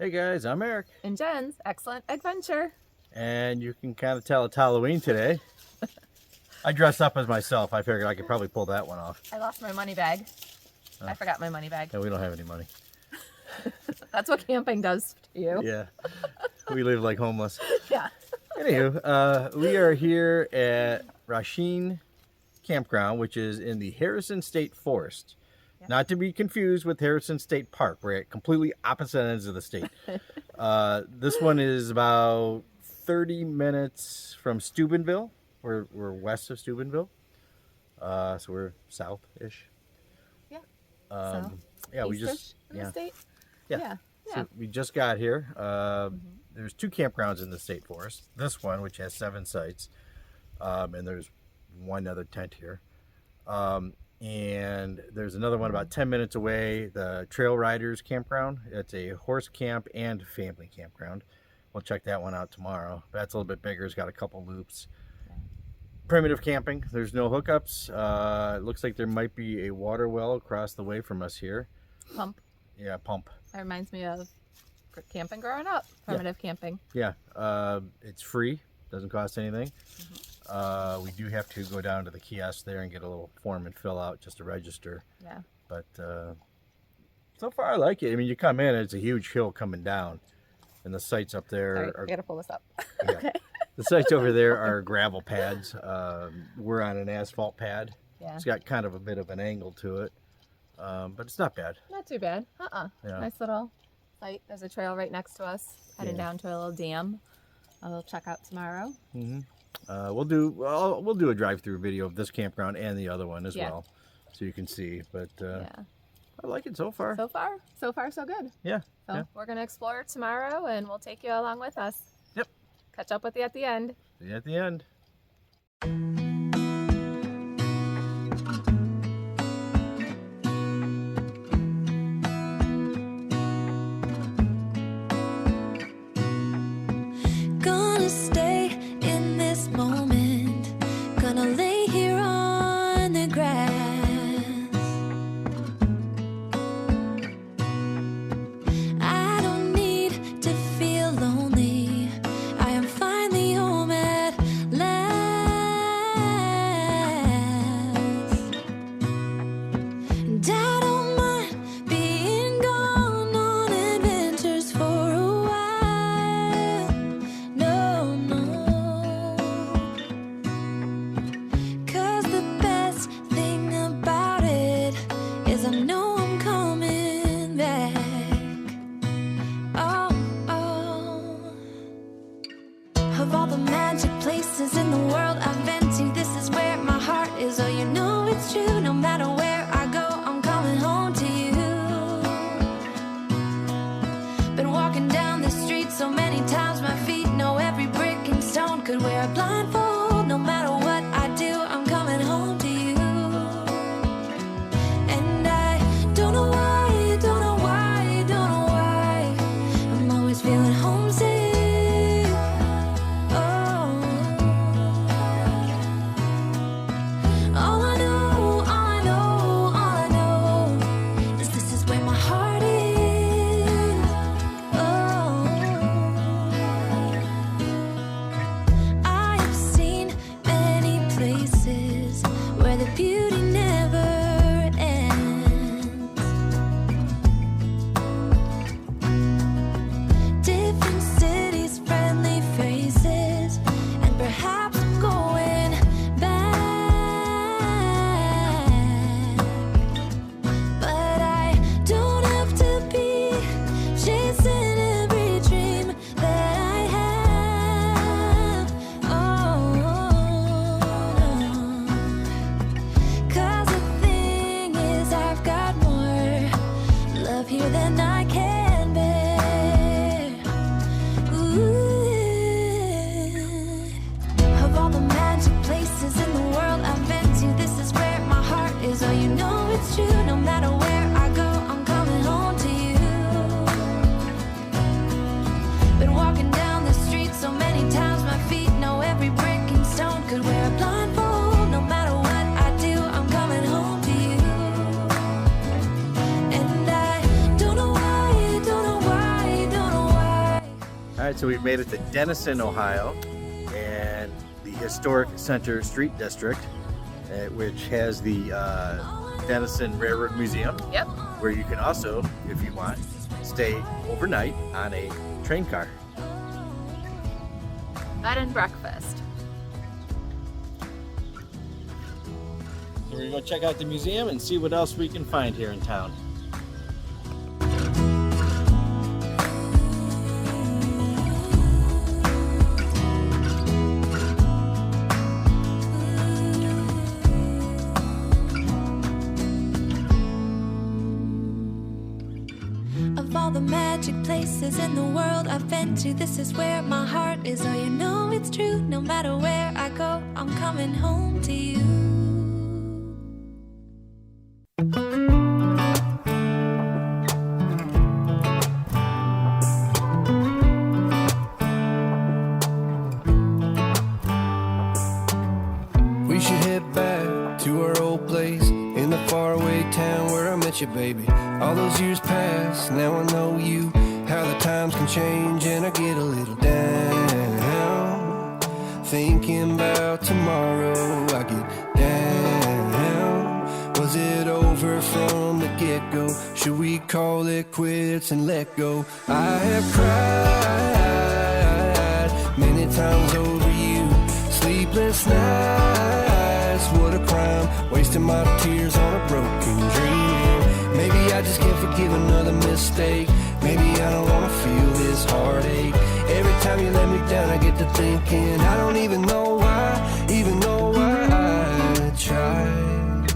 Hey guys, I'm Eric. And Jen's Excellent Adventure. And you can kind of tell it's Halloween today. I dressed up as myself. I figured I could probably pull that one off. I lost my money bag. I forgot my money bag. Yeah, we don't have any money. That's what camping does to you. Yeah. We live like homeless. Yeah. Anywho, we are here at Racine Campground, which is in the Harrison State Forest. Yeah. Not to be confused with Harrison State Park. We're at completely opposite ends of the state. This one is about 30 minutes from Steubenville. We're west of Steubenville. So we're south-ish. Yeah. Yeah, we just... Yeah. So we just got here. There's 2 campgrounds in the state forest. This one, which has 7 sites, and there's one other tent here. And there's another one about 10 minutes away, the Trail Riders Campground. It's a horse camp and family campground. We'll check that one out tomorrow. That's a little bit bigger. It's got a couple loops. Primitive camping. There's no hookups. It looks like there might be a water well across the way from us here. Pump. Yeah, pump. That reminds me of camping growing up. Primitive camping. Yeah. It's free. Doesn't cost anything. We do have to go down to the kiosk there and get a little form and fill out just to register. Yeah. But so far I like it. I mean, you come in, it's a huge hill coming down, and the sites up there I gotta pull this up. Yeah. Okay. The sites over there are gravel pads. We're on an asphalt pad. Yeah. It's got kind of a bit of an angle to it, but it's not bad. Not too bad. Yeah. Nice little site. There's a trail right next to us, heading down to a little dam. I'll check out tomorrow. We'll do a drive-through video of this campground and the other one as well, so you can see. But I like it so far. So far, so good. Yeah. So we're gonna explore tomorrow, and we'll take you along with us. Yep. Catch up with you at the end. See you at the end. right, so we've made it to Dennison, Ohio, and the Historic Center Street District, which has the Dennison Railroad Museum. Yep. Where you can also, if you want, stay overnight on a train car. Bed and breakfast. So we're going to check out the museum and see what else we can find here in town. Of all the magic places in the world I've been to, this is where my heart is. Oh, you know it's true. No matter where I go, I'm coming home to you. We should head back to our old place in the faraway town where I met you, baby. All those years pass, now I know you. How the times can change and I get a little down. Thinking about tomorrow, I get down. Was it over from the get-go? Should we call it quits and let go? I have cried many times over you. Sleepless nights, what a crime. Wasting my tears on a broken dream. Maybe I just can't forgive another mistake. Maybe I don't wanna feel this heartache. Every time you let me down, I get to thinking I don't even know why I tried.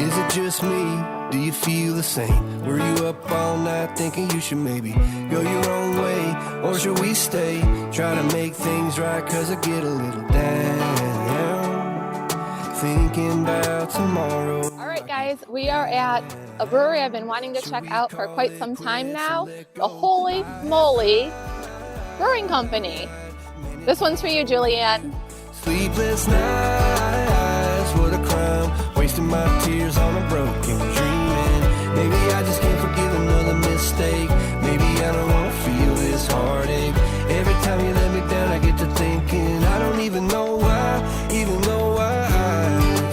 Is it just me? Do you feel the same? Were you up all night thinking you should maybe go your own way? Or should we stay? Try to make things right, cause I get a little down. Thinking about tomorrow. All right, guys, we are at a brewery I've been wanting to check out for quite some time now. The Holy Moley Brewing Company. This one's for you, Julianne. Sleepless nights, what a crime. Wasting my tears on a broken dream. Maybe I just can't forgive another mistake. Maybe I don't wanna feel this heartache. Every time you let me down, I get to thinking I don't even know why I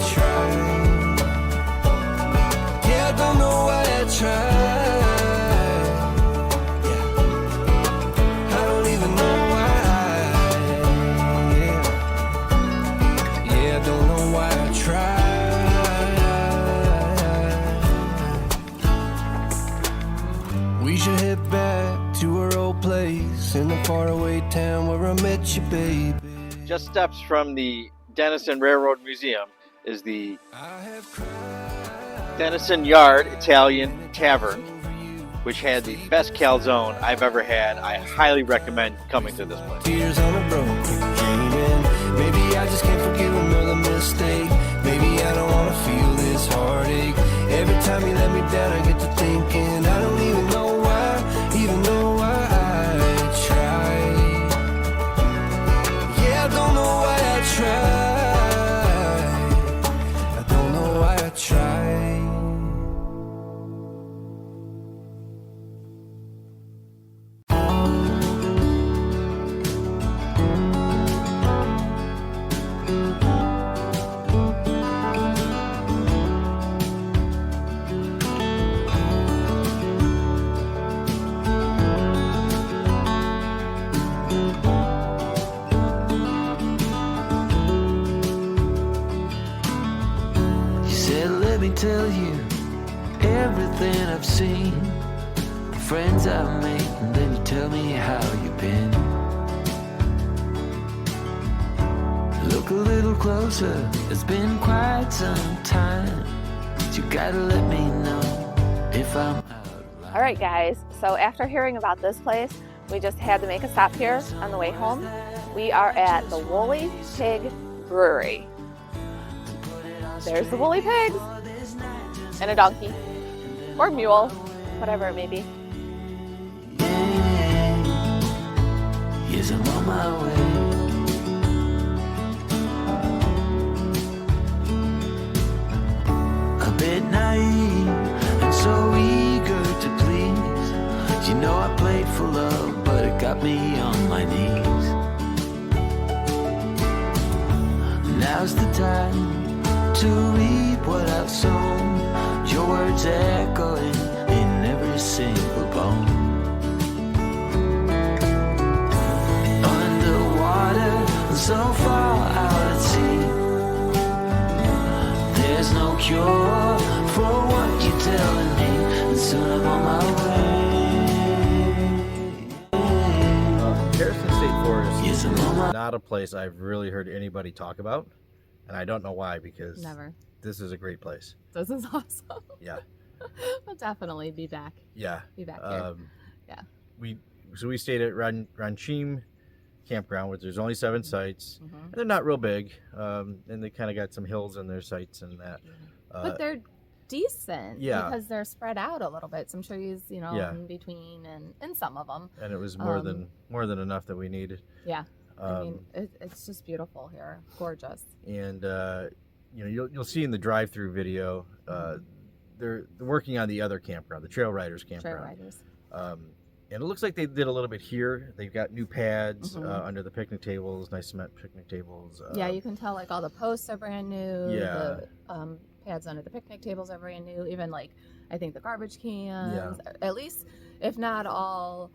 tried. Yeah, I don't know why I tried. Yeah, I don't even know why. Yeah, I don't know why I tried. We should head back to our old place in the faraway town where I met you, baby. Just steps from the Dennison Railroad Museum is the Dennison Yard Italian Tavern, which had the best calzone I've ever had. I highly recommend coming to this place. Tears on a broken dream, and maybe I just can't forgive another mistake. Maybe I don't wanna feel this heartache. Every time you let me down, I get to thinking I don't even know why I tried. Yeah, I don't know why I tried. I don't know why I tried. Tell you everything I've seen, friends I've made, and then you tell me how you've been. Look a little closer, it's been quite some time, but you gotta let me know if I'm out of line. All right, guys, so after hearing about this place, we just had to make a stop here on the way home. We are at the Woolly Pig Brewery. There's the woolly pigs and a donkey or mule, whatever it may be. Yes, I'm on my way. naive and so eager to please. You know I played for love, but it got me on my knees. Now's the time to reap what I've sown. Your words echoing in every single bone. Underwater, so far out at sea, there's no cure for what you're telling me, and soon I'm on my way. Harrison State Forest Yes, I'm on my is not a place I've really heard anybody talk about, and I don't know why, because Never. this is a great place. This is awesome. Yeah, We'll definitely be back. yeah. Be back here. Yeah. We stayed at Ranchim campground, which there's only 7 sites, Mhm. and they're not real big, and they kind of got some hills in their sites and that. But they're decent yeah. because they're spread out a little bit. Some trees, Yeah. in between, and some of them. and it was more than enough that we needed. Yeah. I mean, it's just beautiful here. Gorgeous. And you'll see in the drive-through video, they're working on the other campground, the Trail Riders campground. Trail riders. And it looks like they did a little bit here. They've got new pads Mhm. under the picnic tables, nice cement picnic tables. Yeah, you can tell like all the posts are brand new. Yeah. The pads under the picnic tables are brand new. Even like I think the garbage cans, at least if not all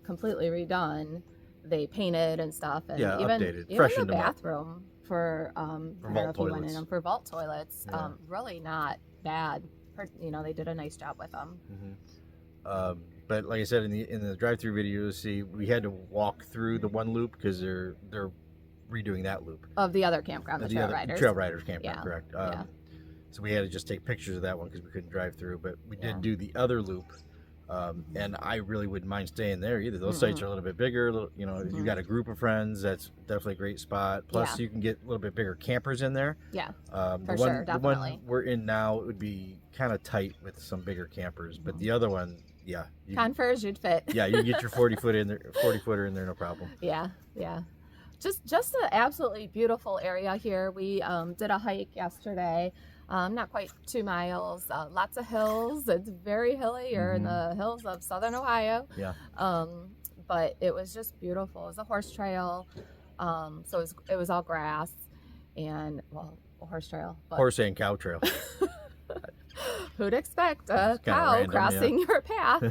completely redone, they painted and stuff. And Yeah, even, updated, even freshened the them up. bathroom for I don't know vault if you went in toilets. them for vault toilets. Yeah. Really not bad. They did a nice job with them. Mm-hmm. But like I said in the drive-through video, see, we had to walk through the one loop because they're redoing that loop. Of the other campground, the Trail Riders. Trail Riders campground, Yeah, correct. yeah. So we had to just take pictures of that one because we couldn't drive through. But we did Yeah. do the other loop, and I really wouldn't mind staying there either. Those sites are a little bit bigger. If you got a group of friends, that's definitely a great spot. Plus, Yeah. you can get a little bit bigger campers in there. Yeah, The sure, one definitely. we're in now, it would be kind of tight with some bigger campers. But the other one, yeah. Confers, you'd fit. Yeah, you get your 40-footer in there, no problem. Yeah. Just an absolutely beautiful area here. We did a hike yesterday, not quite 2 miles. Lots of hills. It's very hilly. You're in the hills of southern Ohio. Yeah. But it was just beautiful. It was a horse trail. So it was all grass and a horse trail. But Horse and cow trail. who'd expect a It's kinda cow random, crossing your path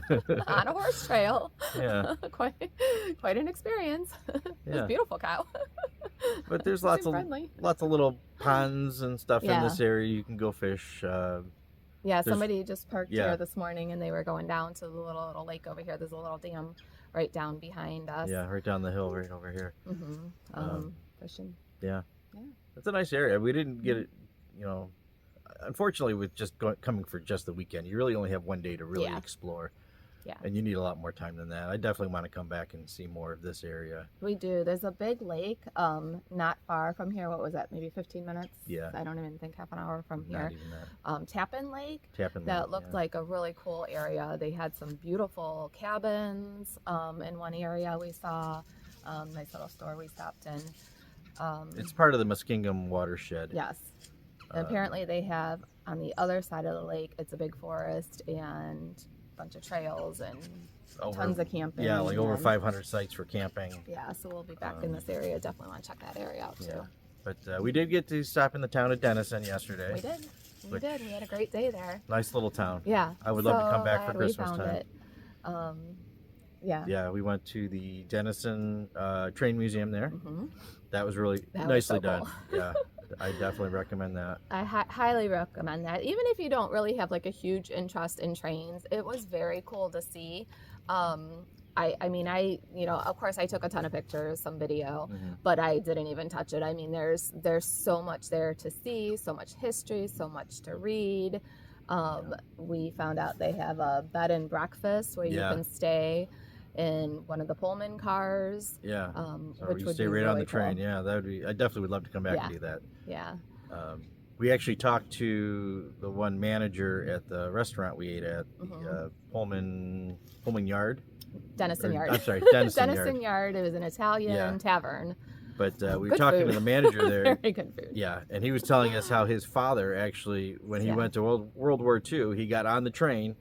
on a horse trail? Yeah. quite an experience. It was Yeah. a beautiful cow. But there's Seemed lots of friendly. little ponds and stuff in Yeah. this area. You can go fish. Yeah, There's- somebody just parked yeah. here this morning and they were going down to the little lake over here. There's a little dam right down behind us. Yeah, right down the hill, right over here. Mm-hmm. Fishing. Yeah. Yeah. It's a nice area. We didn't get it, unfortunately, with just coming for just the weekend, you really only have one day to really Yeah. explore. Yeah. And you need a lot more time than that. I definitely want to come back and see more of this area. We do. There's a big lake not far from here. What was that? Maybe 15 minutes? Yeah. I don't even think half an hour from here. Not even that. Tappan Lake. Tappan That Lake, looked yeah. like a really cool area. They had some beautiful cabins in one area we saw. Nice little store we stopped in. It's part of the Muskingum watershed. Yes. And apparently they have on the other side of the lake, it's a big forest and a bunch of trails and tons of camping. Yeah, like over and- 500 sites for camping. Yeah, so we'll be back in this area. Definitely want to check that area out too. Yeah. But we did get to stop in the town of Dennison yesterday. We did. We Which- did. We had a great day there. Nice little town. Yeah. I would love to so come back for glad we Christmas found time. it. Yeah. Yeah, we went to the Dennison Train Museum there. Mhm. That was really That was nicely so done. cool. Yeah, I definitely recommend that. I highly recommend that. Even if you don't really have like a huge interest in trains, it was very cool to see. I mean, of course I took a ton of pictures, some video, but I didn't even touch it. I mean, there's so much there to see, so much history, so much to read. We found out they have a bed and breakfast where you Yeah. can stay in one of the Pullman cars. Yeah, so which you would stay be right on really the train. cool. Yeah, that would be. I definitely would love to come back Yeah. and do that. Yeah. We actually talked to the one manager at the restaurant we ate at, the Pullman Yard. Dennison Yard. I'm sorry, Dennison Yard. Dennison Yard. It was an Italian Yeah. tavern. But we were Good talking food. to the manager there. Very good food. Yeah, and he was telling us how his father actually, when he went to World War II, he got on the train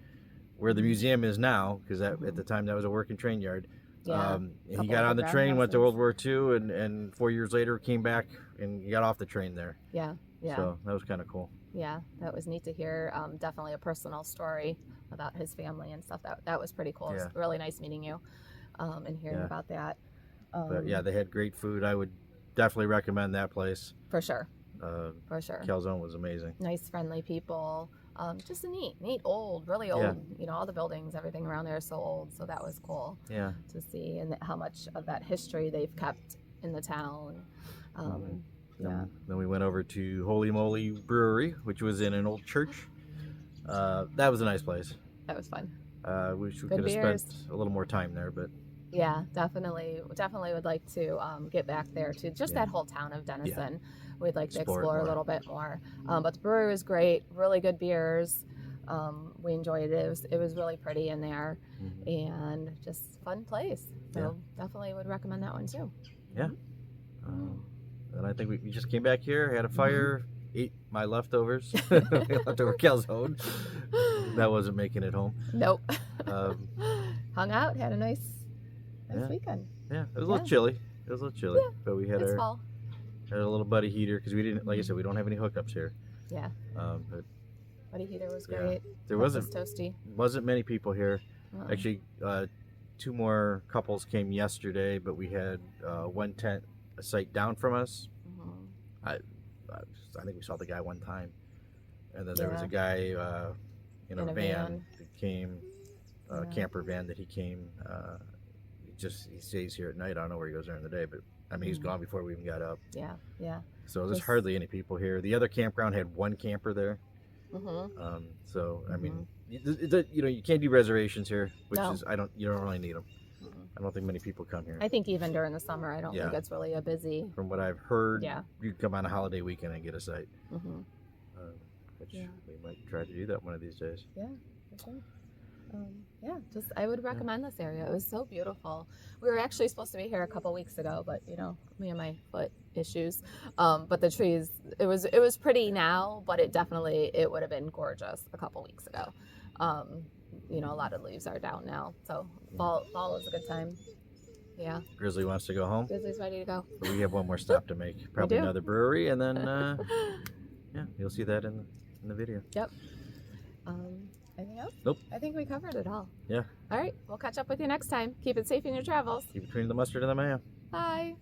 where the museum is now, because at the time that was a working train yard. Yeah. And he got on the train, went to World War II, and 4 years later came back and he got off the train there. Yeah. Yeah. So that was kind of cool. Yeah, that was neat to hear. Definitely a personal story about his family and stuff. That was pretty cool. It was really nice meeting you and hearing about that. But yeah, they had great food. I would definitely recommend that place. For sure. For sure. Calzone was amazing. Nice, friendly people. Just a neat, old, really old. Yeah. You know, all the buildings, everything around there is so old. So that was cool. Yeah. To see and how much of that history they've kept in the town. Yeah. Then we went over to Moley Brewery, which was in an old church. That was a nice place. That was fun. Wish we Good could have beers. spent a little more time there, but Yeah, definitely would like to get back there to just that whole town of Dennison. We'd like to explore a little bit more. But the brewery was great, really good beers. We enjoyed it. It was really pretty in there, and just fun place. So definitely would recommend that one too. Yeah. And I think we just came back here, had a fire, ate my leftovers, leftover calzone. That wasn't making it home. Nope. Um, Hung out, had a nice weekend. Yeah, it was a little chilly. It was a little chilly, but we had It's our fall. had a little buddy heater because we didn't, like I said, we don't have any hookups here. Yeah. But Buddy heater was great. there Was wasn't toasty. many people here. Oh. Actually, 2 more couples came yesterday, but we had one tent a site down from us. I think we saw the guy one time, and then there was a guy in a van that came, camper van that he came. He stays here at night. I don't know where he goes during the day, but I mean he's gone before we even got up. Yeah. So there's hardly any people here. The other campground had one camper there. So I mean, you can't do reservations here, which is you don't really need them. I don't think many people come here. I think even during the summer, I don't think it's really a busy. From what I've heard, Yeah. you can come on a holiday weekend and get a site. Which Yeah. we might try to do that one of these days. Yeah, for sure. I would recommend this area. It was so beautiful. We were actually supposed to be here a couple weeks ago, but me and my foot issues. But the trees, it was pretty now, but it would have been gorgeous a couple weeks ago. A lot of leaves are down now, so fall is a good time. Yeah. Grizzly wants to go home. Grizzly's ready to go. But we have one more stop to make. Probably do. another brewery, and then you'll see that in the video. Yep. Anything else? Nope. I think we covered it all. Yeah. All right. We'll catch up with you next time. Keep it safe in your travels. Keep between the mustard and the mayo. Bye.